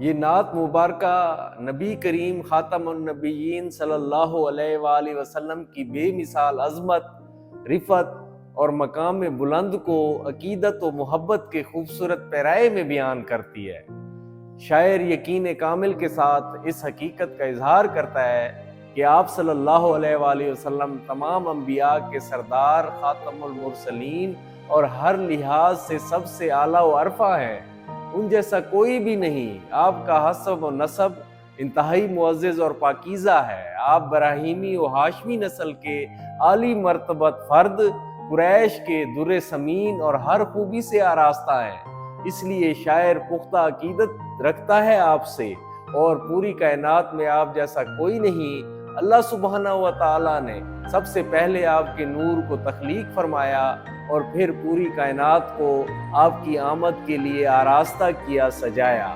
ये नात मुबारका नबी करीम ख़ातमुन नबिय्यीन सल्लल्लाहु अलैहि वसल्लम की बेमिसाल अज़मत, रिफ़त और मकाम बुलंद को अक़ीदत व मोहब्बत के खूबसूरत पैराए में बयान करती है। शायर यकीन कामिल के साथ इस हकीकत का इजहार करता है कि आप सल्लल्लाहु अलैहि वसल्लम तमाम अंबिया के सरदार, ख़ातमुल मुरसलीन और हर लिहाज से सबसे आला व अरफा है। उन जैसा कोई भी नहीं। आपका हसब और नसब इंतहाई मुअज़्ज़ज़ और पाकीज़ा है। आप बराहीमी व हाशमी नस्ल के आली मर्तबत फ़र्द, कुरैश के दुर्रे समीन और हर खूबी से आरास्ता है। इसलिए शायर पुख्ता अकीदत रखता है आपसे और पूरी कायनात में आप जैसा कोई नहीं। अल्लाह सुब्हानहू व तआला ने सबसे पहले आपके नूर को तख्लीक फरमाया और फिर पूरी कायनात को आपकी आमद के लिए आरास्ता किया, सजाया।